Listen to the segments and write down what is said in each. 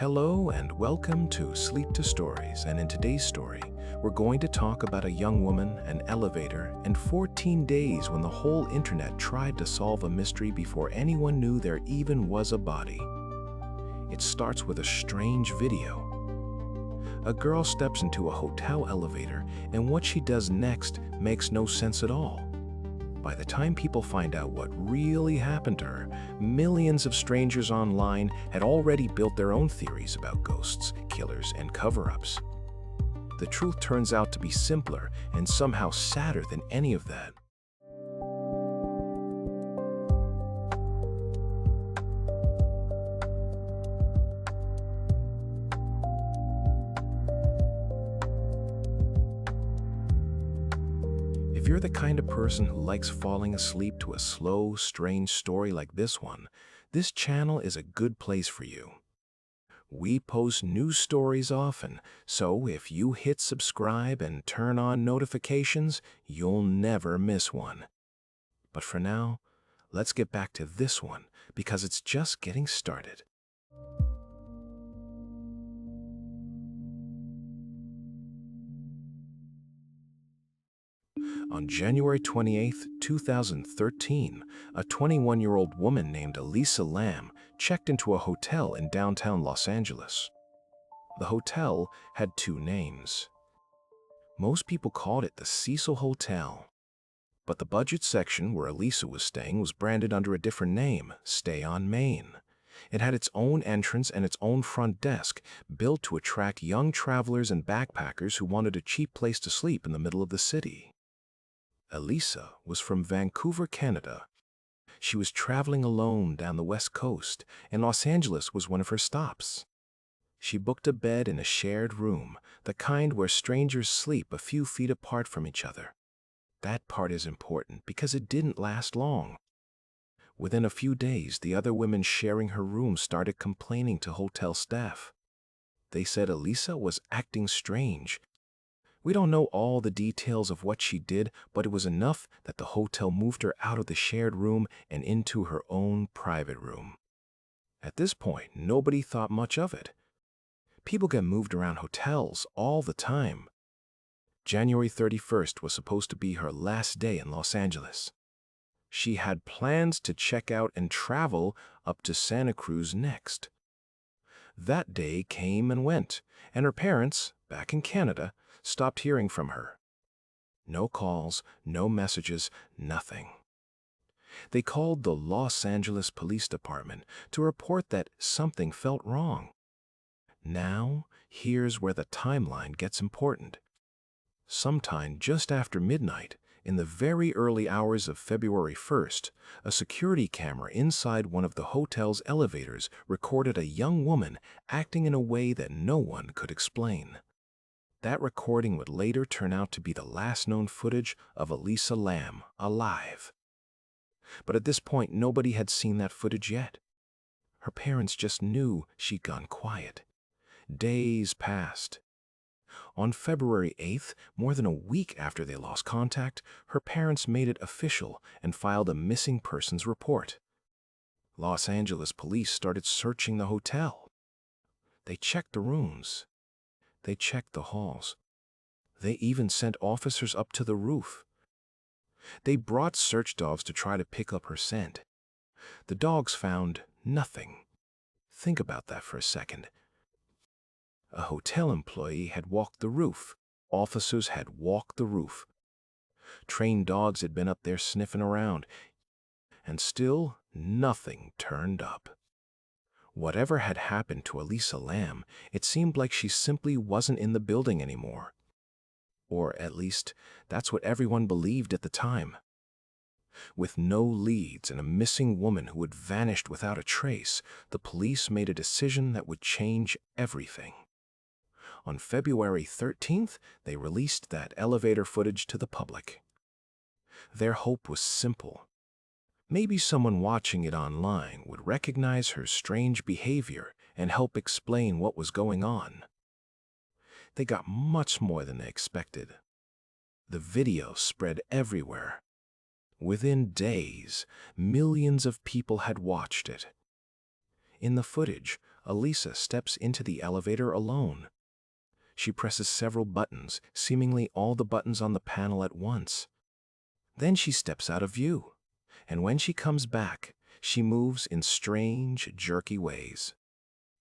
Hello and welcome to Sleep to Stories, and in today's story, we're going to talk about a young woman, an elevator, and 14 days when the whole internet tried to solve a mystery before anyone knew there even was a body. It starts with a strange video. A girl steps into a hotel elevator, and what she does next makes no sense at all. By the time people find out what really happened to her, millions of strangers online had already built their own theories about ghosts, killers, and cover-ups. The truth turns out to be simpler and somehow sadder than any of that. If you're the kind of person who likes falling asleep to a slow, strange story like this one, this channel is a good place for you. We post new stories often, so if you hit subscribe and turn on notifications, you'll never miss one. But for now, let's get back to this one because it's just getting started. On January 28, 2013, a 21-year-old woman named Elisa Lam checked into a hotel in downtown Los Angeles. The hotel had two names. Most people called it the Cecil Hotel, but the budget section where Elisa was staying was branded under a different name, Stay on Main. It had its own entrance and its own front desk, built to attract young travelers and backpackers who wanted a cheap place to sleep in the middle of the city. Elisa was from Vancouver, Canada. She was traveling alone down the West Coast, and Los Angeles was one of her stops. She booked a bed in a shared room, the kind where strangers sleep a few feet apart from each other. That part is important because it didn't last long. Within a few days, the other women sharing her room started complaining to hotel staff. They said Elisa was acting strange. We don't know all the details of what she did, but it was enough that the hotel moved her out of the shared room and into her own private room. At this point, nobody thought much of it. People get moved around hotels all the time. January 31st was supposed to be her last day in Los Angeles. She had plans to check out and travel up to Santa Cruz next. That day came and went, and her parents, back in Canada, stopped hearing from her. No calls, no messages, nothing. They called the Los Angeles Police Department to report that something felt wrong. Now, here's where the timeline gets important. Sometime just after midnight, in the very early hours of February 1st, a security camera inside one of the hotel's elevators recorded a young woman acting in a way that no one could explain. That recording would later turn out to be the last known footage of Elisa Lam alive. But at this point, nobody had seen that footage yet. Her parents just knew she'd gone quiet. Days passed. On February 8th, more than a week after they lost contact, her parents made it official and filed a missing persons report. Los Angeles police started searching the hotel. They checked the rooms. They checked the halls. They even sent officers up to the roof. They brought search dogs to try to pick up her scent. The dogs found nothing. Think about that for a second. A hotel employee had walked the roof. Officers had walked the roof. Trained dogs had been up there sniffing around, and still nothing turned up. Whatever had happened to Elisa Lam, it seemed like she simply wasn't in the building anymore. Or at least, that's what everyone believed at the time. With no leads and a missing woman who had vanished without a trace, the police made a decision that would change everything. On February 13th, they released that elevator footage to the public. Their hope was simple. Maybe someone watching it online would recognize her strange behavior and help explain what was going on. They got much more than they expected. The video spread everywhere. Within days, millions of people had watched it. In the footage, Elisa steps into the elevator alone. She presses several buttons, seemingly all the buttons on the panel at once. Then she steps out of view, and when she comes back, she moves in strange, jerky ways.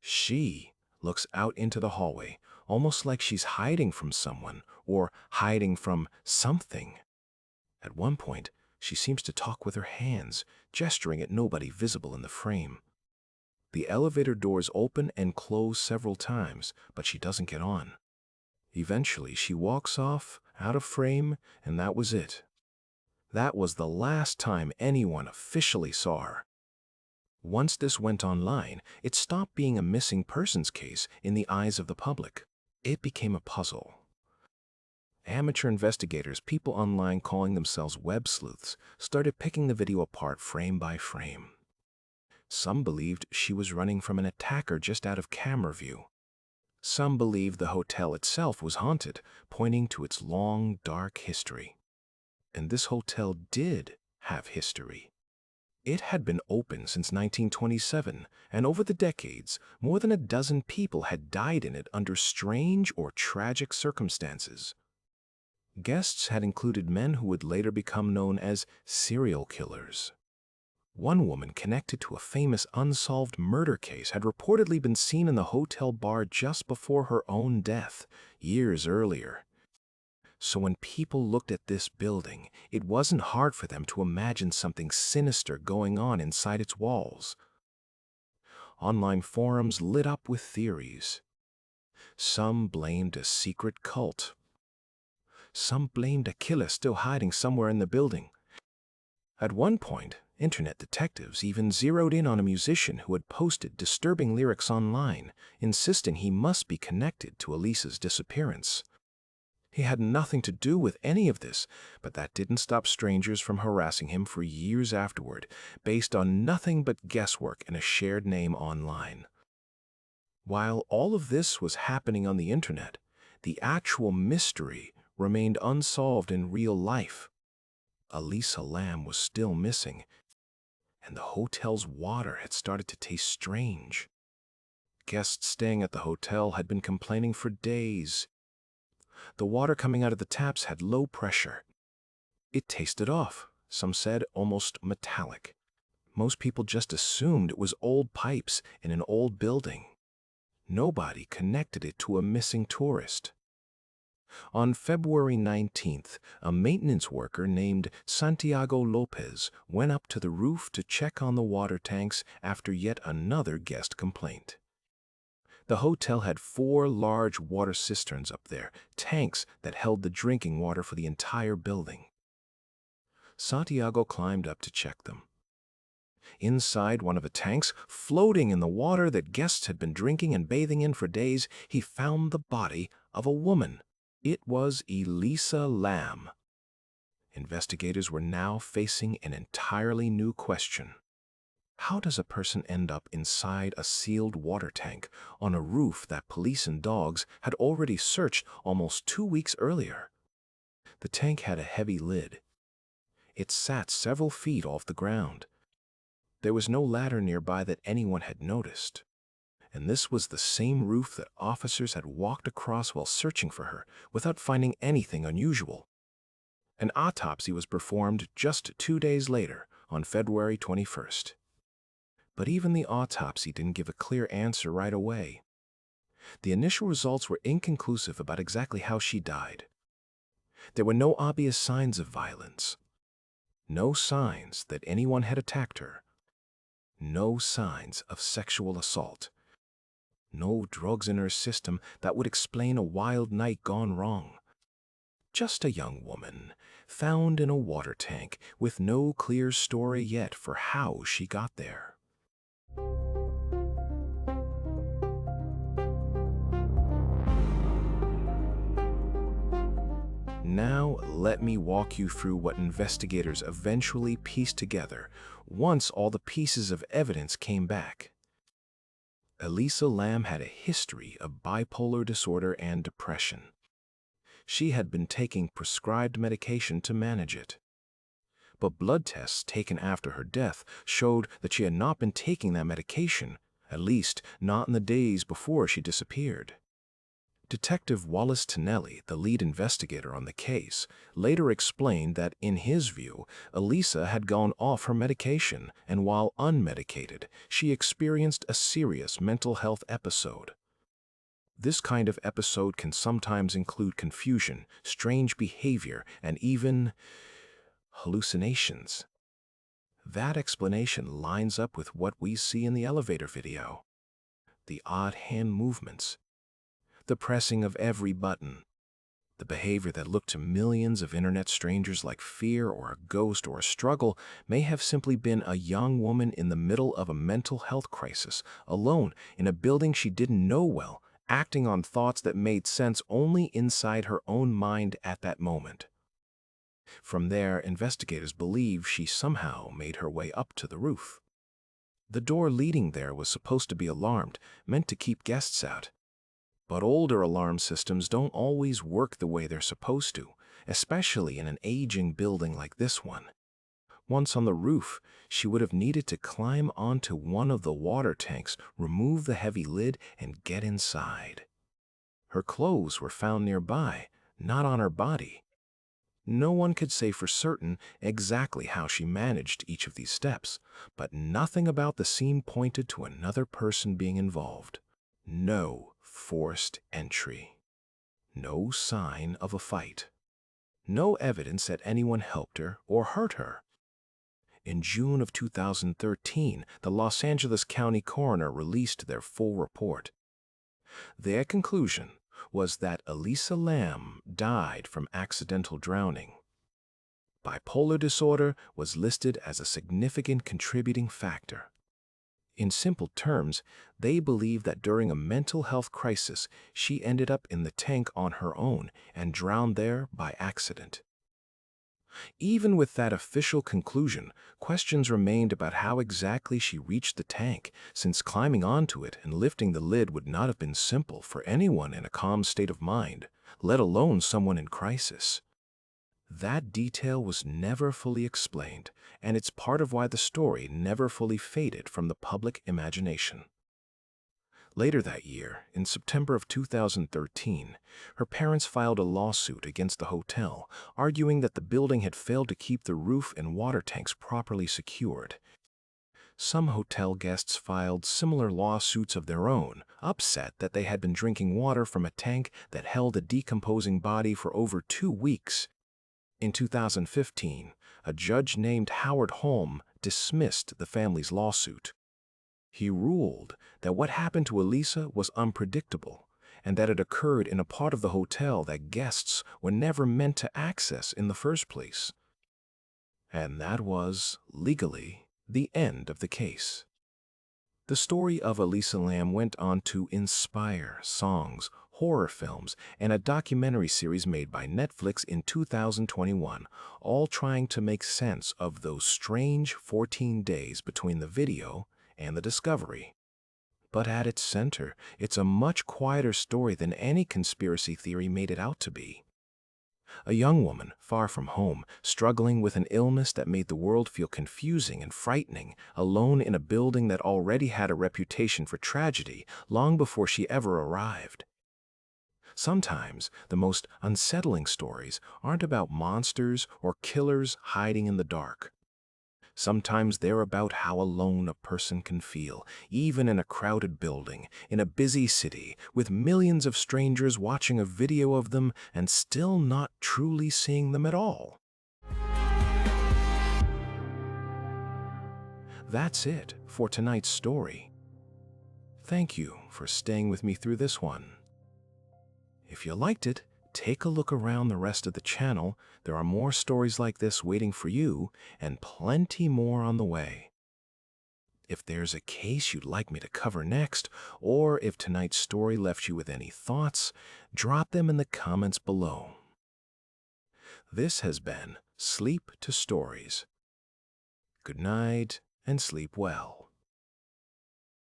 She looks out into the hallway, almost like she's hiding from someone or hiding from something. At one point, she seems to talk with her hands, gesturing at nobody visible in the frame. The elevator doors open and close several times, but she doesn't get on. Eventually, she walks off, out of frame, and that was it. That was the last time anyone officially saw her. Once this went online, it stopped being a missing persons case in the eyes of the public. It became a puzzle. Amateur investigators, people online calling themselves web sleuths, started picking the video apart frame by frame. Some believed she was running from an attacker just out of camera view. Some believed the hotel itself was haunted, pointing to its long, dark history. And this hotel did have history. It had been open since 1927, and over the decades, more than a dozen people had died in it under strange or tragic circumstances. Guests had included men who would later become known as serial killers. One woman connected to a famous unsolved murder case had reportedly been seen in the hotel bar just before her own death, years earlier. So when people looked at this building, it wasn't hard for them to imagine something sinister going on inside its walls. Online forums lit up with theories. Some blamed a secret cult. Some blamed a killer still hiding somewhere in the building. At one point, internet detectives even zeroed in on a musician who had posted disturbing lyrics online, insisting he must be connected to Elisa's disappearance. He had nothing to do with any of this, but that didn't stop strangers from harassing him for years afterward, based on nothing but guesswork and a shared name online. While all of this was happening on the internet, the actual mystery remained unsolved in real life. Elisa Lam was still missing, and the hotel's water had started to taste strange. Guests staying at the hotel had been complaining for days. The water coming out of the taps had low pressure. It tasted off, some said almost metallic. Most people just assumed it was old pipes in an old building. Nobody connected it to a missing tourist. On February 19th, a maintenance worker named Santiago Lopez went up to the roof to check on the water tanks after yet another guest complaint. The hotel had 4 large water cisterns up there, tanks that held the drinking water for the entire building. Santiago climbed up to check them. Inside one of the tanks, floating in the water that guests had been drinking and bathing in for days, he found the body of a woman. It was Elisa Lam. Investigators were now facing an entirely new question. How does a person end up inside a sealed water tank on a roof that police and dogs had already searched almost 2 weeks earlier? The tank had a heavy lid. It sat several feet off the ground. There was no ladder nearby that anyone had noticed. And this was the same roof that officers had walked across while searching for her without finding anything unusual. An autopsy was performed just 2 days later, on February 21st. But even the autopsy didn't give a clear answer right away. The initial results were inconclusive about exactly how she died. There were no obvious signs of violence. No signs that anyone had attacked her. No signs of sexual assault. No drugs in her system that would explain a wild night gone wrong. Just a young woman, found in a water tank with no clear story yet for how she got there. Now, let me walk you through what investigators eventually pieced together once all the pieces of evidence came back. Elisa Lam had a history of bipolar disorder and depression. She had been taking prescribed medication to manage it. But blood tests taken after her death showed that she had not been taking that medication, at least not in the days before she disappeared. Detective Wallace Tonelli, the lead investigator on the case, later explained that, in his view, Elisa had gone off her medication, and while unmedicated, she experienced a serious mental health episode. This kind of episode can sometimes include confusion, strange behavior, and even hallucinations. That explanation lines up with what we see in the elevator video. The odd hand movements, the pressing of every button, the behavior that looked to millions of internet strangers like fear or a ghost or a struggle may have simply been a young woman in the middle of a mental health crisis, alone in a building she didn't know well, acting on thoughts that made sense only inside her own mind at that moment. From there, investigators believe she somehow made her way up to the roof. The door leading there was supposed to be alarmed, meant to keep guests out. But older alarm systems don't always work the way they're supposed to, especially in an aging building like this one. Once on the roof, she would have needed to climb onto one of the water tanks, remove the heavy lid, and get inside. Her clothes were found nearby, not on her body. No one could say for certain exactly how she managed each of these steps, but nothing about the scene pointed to another person being involved. No forced entry. No sign of a fight. No evidence that anyone helped her or hurt her. In June of 2013, the Los Angeles County coroner released their full report. Their conclusion was that Elisa Lam died from accidental drowning. Bipolar disorder was listed as a significant contributing factor. In simple terms, they believe that during a mental health crisis, she ended up in the tank on her own and drowned there by accident. Even with that official conclusion, questions remained about how exactly she reached the tank, since climbing onto it and lifting the lid would not have been simple for anyone in a calm state of mind, let alone someone in crisis. That detail was never fully explained, and it's part of why the story never fully faded from the public imagination. Later that year, in September of 2013, her parents filed a lawsuit against the hotel, arguing that the building had failed to keep the roof and water tanks properly secured. Some hotel guests filed similar lawsuits of their own, upset that they had been drinking water from a tank that held a decomposing body for over 2 weeks. In 2015, a judge named Howard Holm dismissed the family's lawsuit. He ruled that what happened to Elisa was unpredictable, and that it occurred in a part of the hotel that guests were never meant to access in the first place. And that was, legally, the end of the case. The story of Elisa Lam went on to inspire songs, horror films, and a documentary series made by Netflix in 2021, all trying to make sense of those strange 14 days between the video and the discovery. But at its center, it's a much quieter story than any conspiracy theory made it out to be. A young woman, far from home, struggling with an illness that made the world feel confusing and frightening, alone in a building that already had a reputation for tragedy long before she ever arrived. Sometimes, the most unsettling stories aren't about monsters or killers hiding in the dark. Sometimes they're about how alone a person can feel, even in a crowded building, in a busy city, with millions of strangers watching a video of them and still not truly seeing them at all. That's it for tonight's story. Thank you for staying with me through this one. If you liked it, take a look around the rest of the channel. There are more stories like this waiting for you, and plenty more on the way. If there's a case you'd like me to cover next, or if tonight's story left you with any thoughts, drop them in the comments below. This has been Sleep to Stories. Good night and sleep well.